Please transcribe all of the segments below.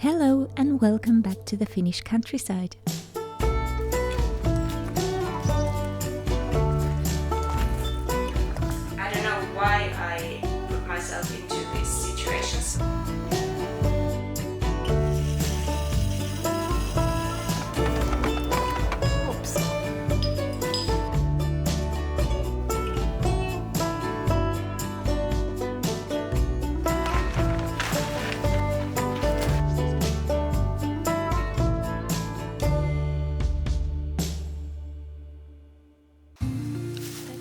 Hello and welcome back to the Finnish countryside. I don't know why I put myself into these situations. Oops.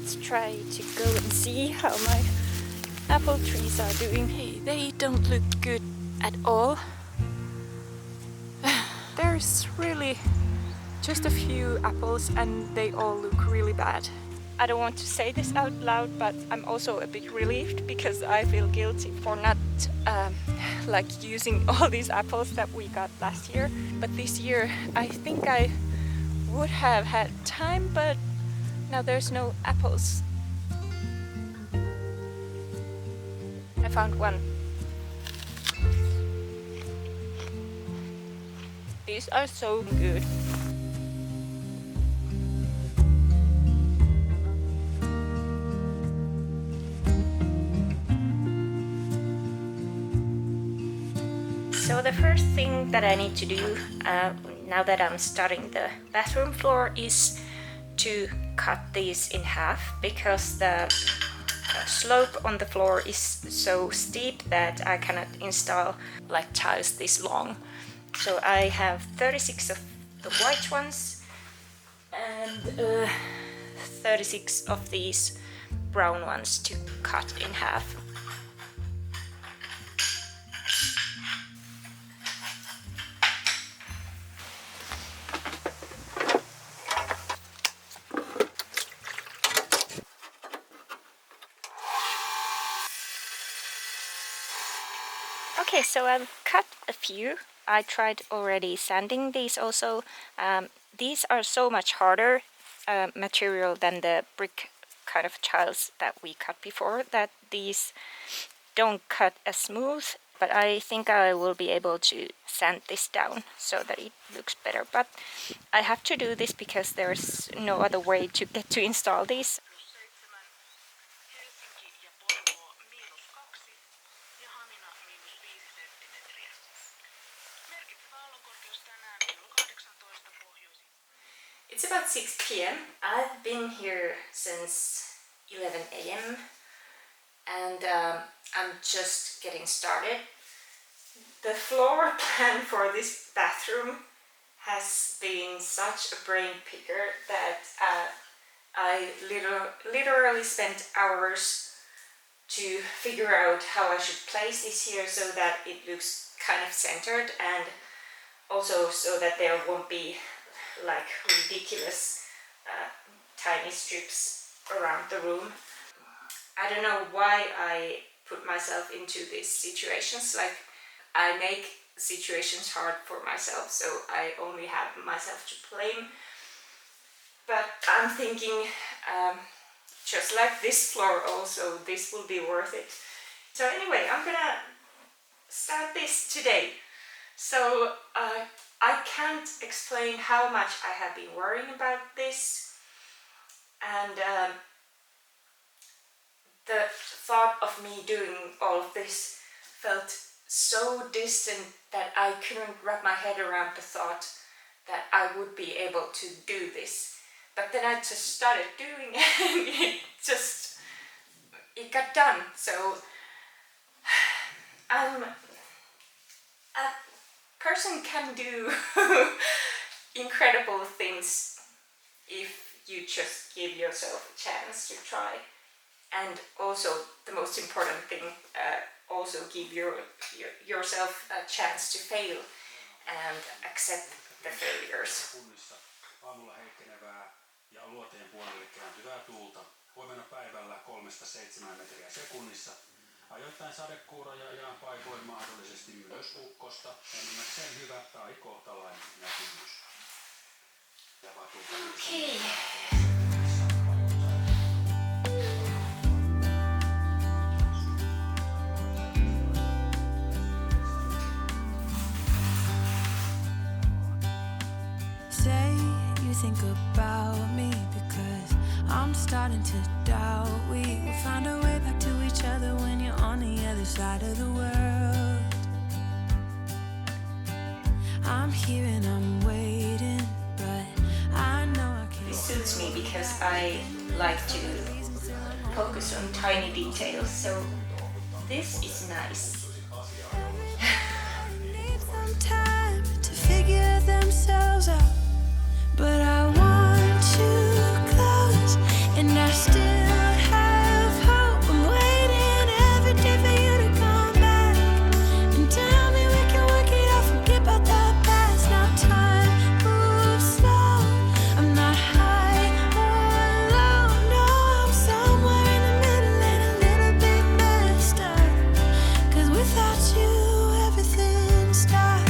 Let's try to go and see how my apple trees are doing. Hey, they don't look good at all. There's really just a few apples and they all look really bad. I don't want to say this out loud, but I'm also a bit relieved because I feel guilty for not using all these apples that we got last year. But this year I think I would have had time, but now there's no apples. I found one. These are so good. So the first thing that I need to do now that I'm starting the bathroom floor is to cut these in half because the slope on the floor is so steep that I cannot install like tiles this long. So I have 36 of the white ones and 36 of these brown ones to cut in half. Okay, so I've cut a few. I tried already sanding these also. These are so much harder material than the brick kind of tiles that we cut before, that these don't cut as smooth, but I think I will be able to sand this down so that it looks better. But I have to do this because there's no other way to get to install these. It's about 6 p.m. I've been here since 11 a.m. and I'm just getting started. The floor plan for this bathroom has been such a brain picker that I literally spent hours to figure out how I should place this here so that it looks kind of centered, and also so that there won't be like ridiculous tiny strips around the room. I don't know why I put myself into these situations. Like, I make situations hard for myself, so I only have myself to blame. But I'm thinking, just like this floor also, this will be worth it. So anyway, I'm gonna start this today. So I can't explain how much I have been worrying about this, and the thought of me doing all of this felt so distant that I couldn't wrap my head around the thought that I would be able to do this. But then I just started doing it and it got done. So a person can do incredible things if you just give yourself a chance to try. And also, the most important thing, also give yourself a chance to fail and accept the failures. Aamulla heikkenevää ja luoteen puolelle kääntyvää tuulta. Huomenna päivällä 3-7 metriä sekunnissa. Ajoittain sadekuuroja ja paikoin mahdollisesti myös ukkosta. Enimmäkseen hyvä tai kohtalainen näkymys. Okay. think about me, because I'm starting to doubt we will find our way back to each other when you're on the other side of the world. I'm here and I'm waiting, but I know I can't. This suits me because I like to focus on tiny details, so this is nice. Need some time to figure themselves out, but I want you close, and I still have hope. I'm waiting every day for you to come back and tell me we can work it out, forget about the past. Now time moves slow, I'm not high or low, no, I'm somewhere in the middle and a little bit messed up, 'cause without you everything stops.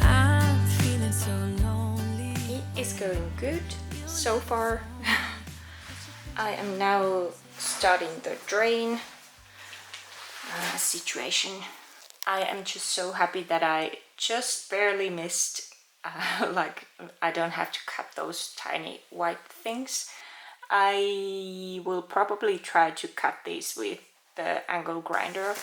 I'm feeling so lonely. It is going good so far. I am now starting the drain situation. I am just so happy that I just barely missed, like I don't have to cut those tiny white things. I will probably try to cut these with the angle grinder.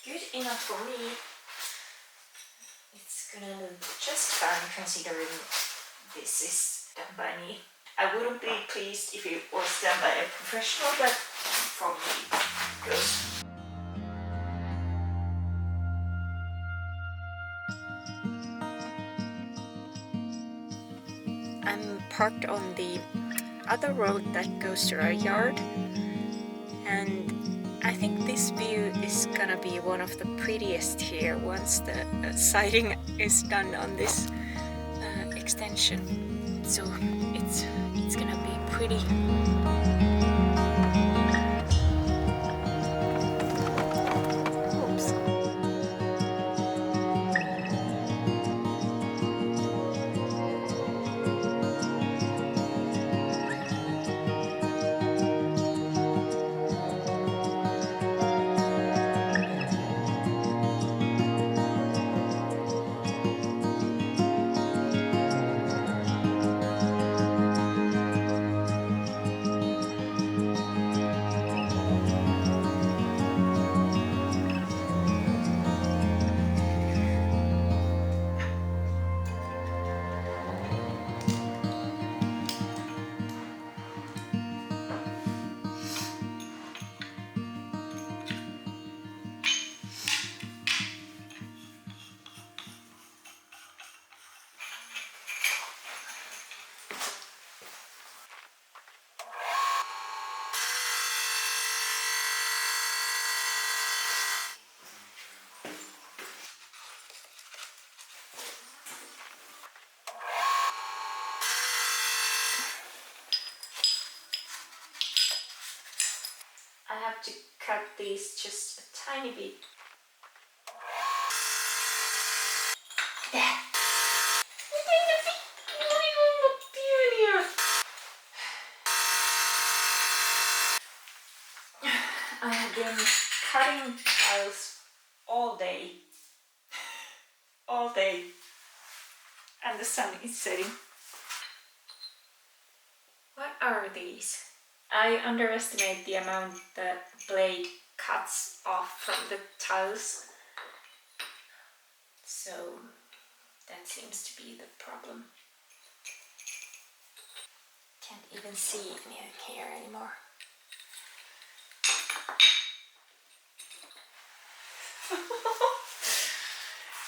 Good enough for me. It's gonna look just fine considering this is done by me. I wouldn't be pleased if it was done by a professional, but for me it goes. I'm parked on the other road that goes to our yard, and I think this view is gonna be one of the prettiest here once the siding is done on this extension. So it's gonna be pretty. Oops. I have to cut these just a tiny bit. There. I have been cutting tiles all day. All day. And the sun is setting. What are these? I underestimate the amount the blade cuts off from the tiles. So that seems to be the problem. Can't even see any here anymore.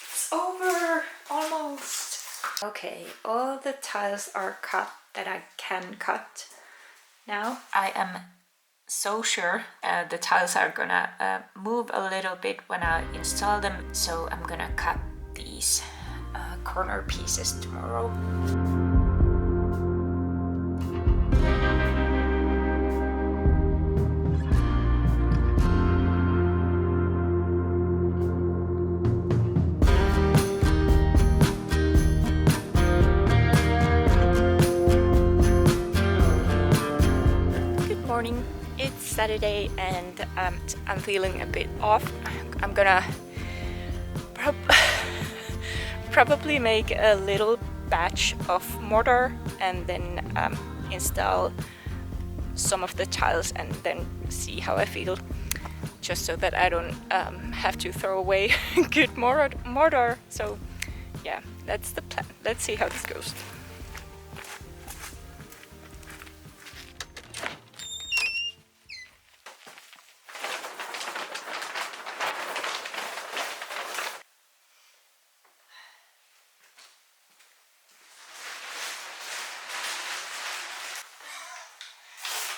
It's over, almost. Okay, all the tiles are cut that I can cut. Now I am so sure the tiles are gonna move a little bit when I install them, so I'm gonna cut these corner pieces tomorrow. Morning. It's Saturday and I'm feeling a bit off. I'm gonna probably make a little batch of mortar and then install some of the tiles and then see how I feel, just so that I don't have to throw away good mortar. So yeah, that's the plan. Let's see how this goes.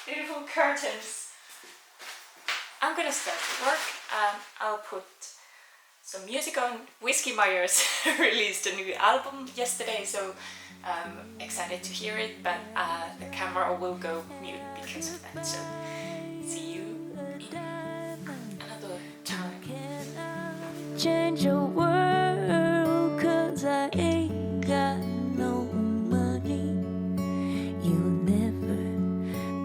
Beautiful curtains. I'm gonna start to work. I'll put some music on. Whiskey Myers released a new album yesterday, so I'm excited to hear it, but the camera will go mute because of that, so see you in another time. Change your world, 'cause I ain't got no money. You'll never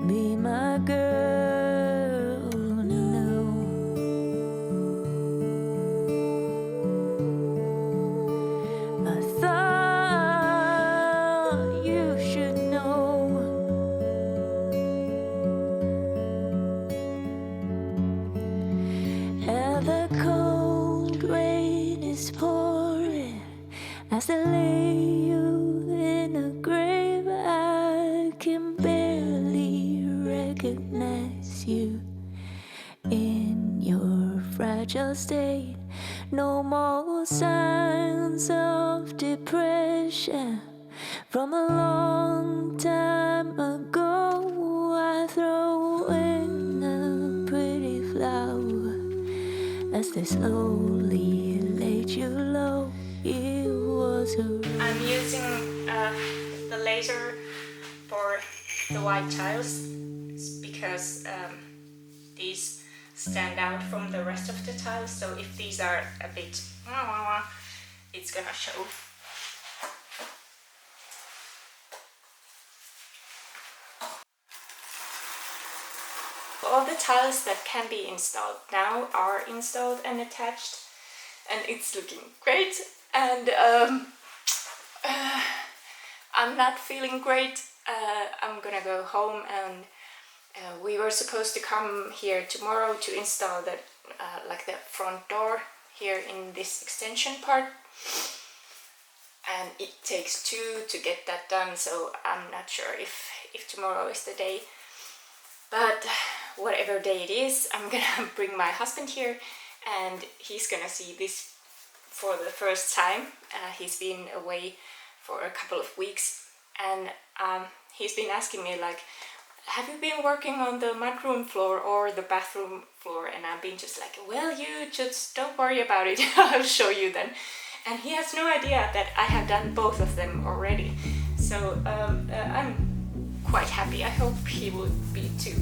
be my girl, no. I thought you should know. How the cold rain is pouring as I lay you in a grave. I can barely recognize you in your fragile state. No more signs of depression from a long time ago. I throw in a pretty flower as they slowly laid you low. It was a... I'm using the laser for the white tiles because these stand out from the rest of the tiles, so if these are a bit it's gonna show. All the tiles that can be installed now are installed and attached, and it's looking great. And I'm not feeling great. I'm gonna go home, and we were supposed to come here tomorrow to install the like the front door here in this extension part, and it takes 2 to get that done, so I'm not sure if tomorrow is the day. But whatever day it is, I'm gonna bring my husband here and he's gonna see this for the first time. He's been away for a couple of weeks, and he's been asking me like, have you been working on the mudroom floor or the bathroom floor? And I've been just like, well, you just don't worry about it, I'll show you then. And he has no idea that I have done both of them already. So I'm quite happy. I hope he would be too.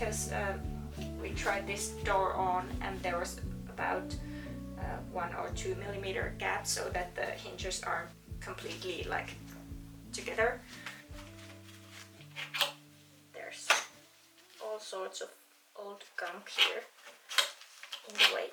because we tried this door on and there was about 1 or 2 millimeter gap so that the hinges aren't completely like together. There's all sorts of old gunk here in the way.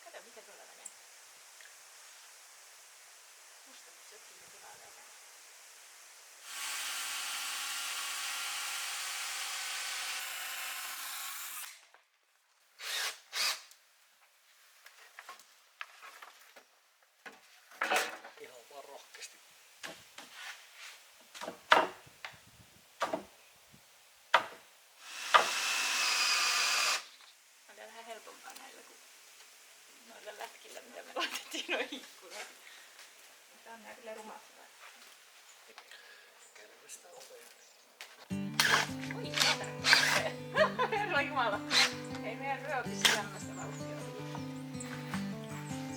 Kato mitä tuolla menee. Mustat sökkii tilalle. Ihan vaan rohkeasti. On tää vähän helpompaa näillä kuin noilla lätkillä, mitä me laitettiin noin ikkunoihin. Tää on nää kyllä rumat. Kärvestä nopeasti. Oi, herra jumala. Hei, meidän ryöpisi tämmöstä vauhtia.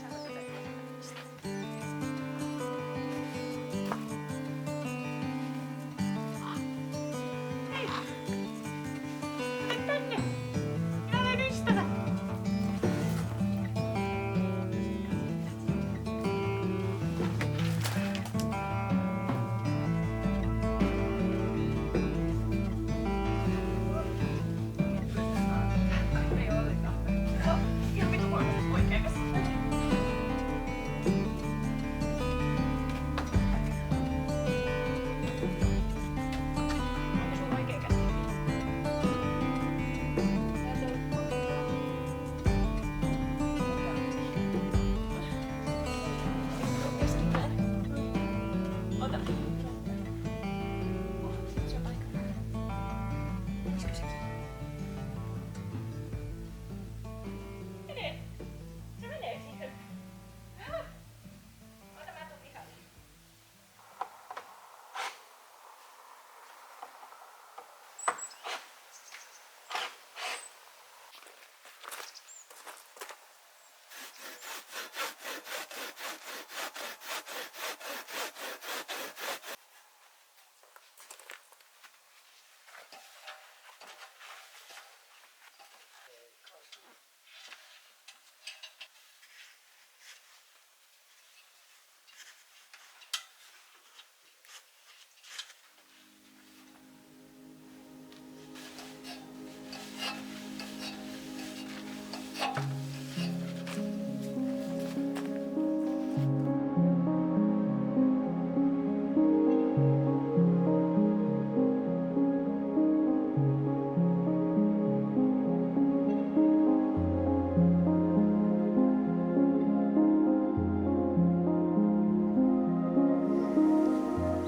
Saanko tätä enemmän? Hei! Tule tänne! Minä olen ystävä! Ei ollenkaan. No, ihan vittu huonosti oikeakas. Onko sun oikea käsi? Ota. Sit se on aika. Olisiko se? Menee. Se menee siihen. Ota, mä tuun pihalle.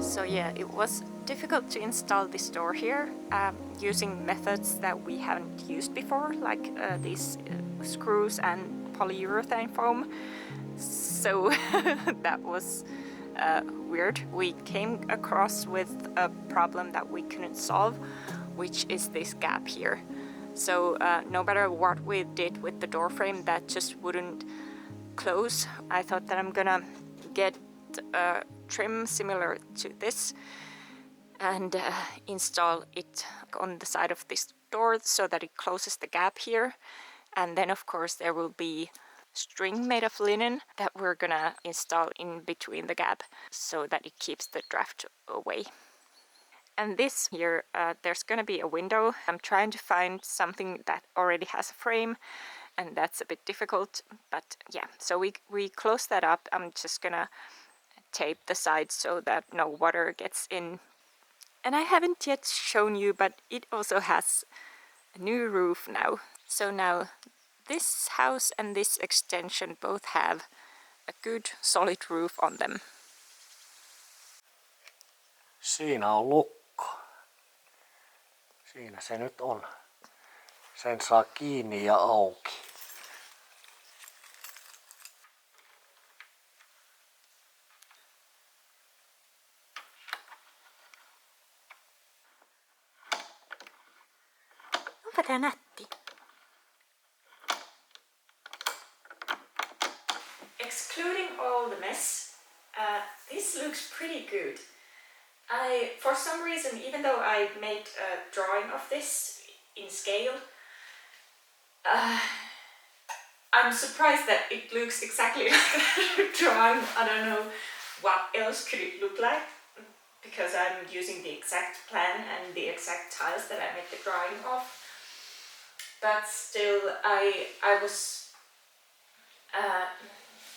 So yeah, it was difficult to install this door here using methods that we haven't used before, like these screws and polyurethane foam. So that was weird. We came across with a problem that we couldn't solve, which is this gap here. So no matter what we did with the door frame, that just wouldn't close. I thought that I'm gonna get a trim similar to this and install it on the side of this door so that it closes the gap here. And then of course there will be string made of linen that we're gonna install in between the gap so that it keeps the draft away. And this here, there's gonna be a window. I'm trying to find something that already has a frame, and that's a bit difficult, but yeah, so we close that up. I'm just gonna tape the sides so that no water gets in. And I haven't yet shown you, but it also has a new roof now. So now this house and this extension both have a good solid roof on them. Siinä on lukko. Siinä se nyt on. Sen saa kiinni ja auki. Onpa tää nätti. Excluding all the mess, this looks pretty good. For some reason, even though I made a drawing of this in scale, I'm surprised that it looks exactly like a drawing. I don't know what else could it look like, because I'm using the exact plan and the exact tiles that I made the drawing of. But still, I was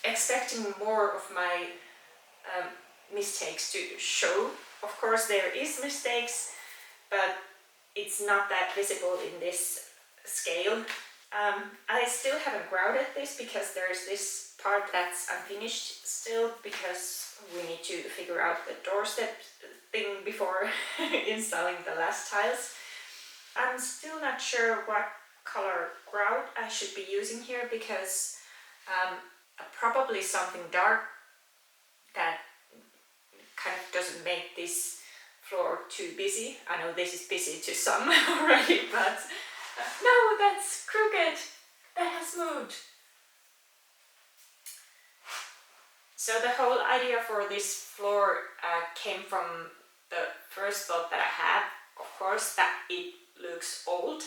expecting more of my mistakes to show. Of course there is mistakes, but it's not that visible in this scale. I still haven't grouted this because there's this part that's unfinished still, because we need to figure out the doorstep thing before installing the last tiles. I'm still not sure what color grout I should be using here, because probably something dark that kind of doesn't make this floor too busy. I know this is busy to some already, but no, that's crooked. That has moved. So the whole idea for this floor came from the first thought that I had, of course, that it looks old.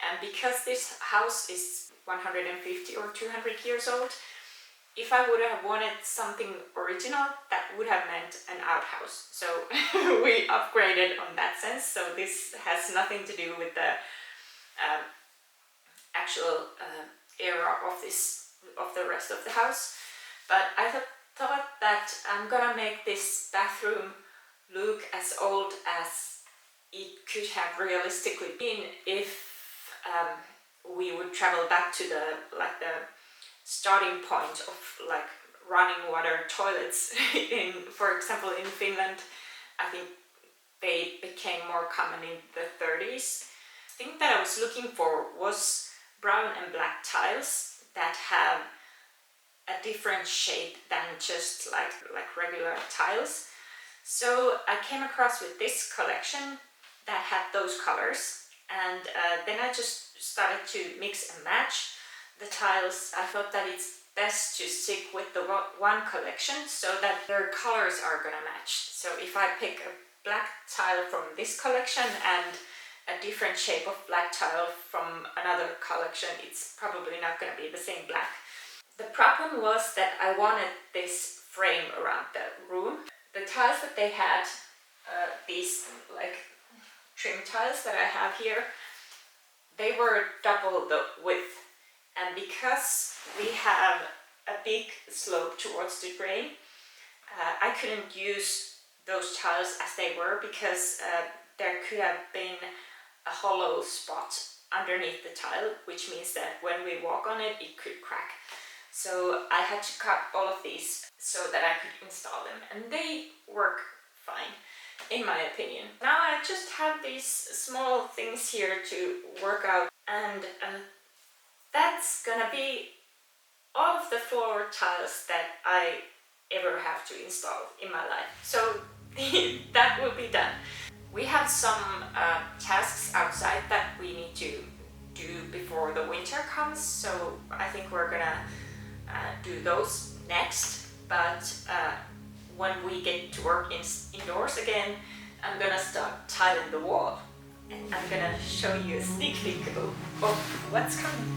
And because this house is 150 or 200 years old, if I would have wanted something original, that would have meant an outhouse. So we upgraded on that sense. So this has nothing to do with the actual era of the rest of the house. But I thought that I'm gonna make this bathroom look as old as it could have realistically been if we would travel back to the starting point of like running water toilets. For example, in Finland, I think they became more common in the 30s. The thing that I was looking for was brown and black tiles that have a different shape than just like regular tiles. So I came across with this collection that had those colors, and then I just started to mix and match the tiles. I thought that it's best to stick with the one collection so that their colors are gonna match. So if I pick a black tile from this collection and a different shape of black tile from another collection, it's probably not gonna be the same black. The problem was that I wanted this frame around the room. The tiles that they had, these like trim tiles that I have here, they were double the width. And because we have a big slope towards the drain, I couldn't use those tiles as they were, because there could have been a hollow spot underneath the tile, which means that when we walk on it, it could crack. So I had to cut all of these so that I could install them, and they work fine, in my opinion. Now I just have these small things here to work out, and that's gonna be all of the floor tiles that I ever have to install in my life. So that will be done. We have some tasks outside that we need to do before the winter comes, so I think we're gonna do those next. But when we get to work indoors again, I'm gonna start tiling the wall, and I'm gonna show you a sneak peek of what's coming.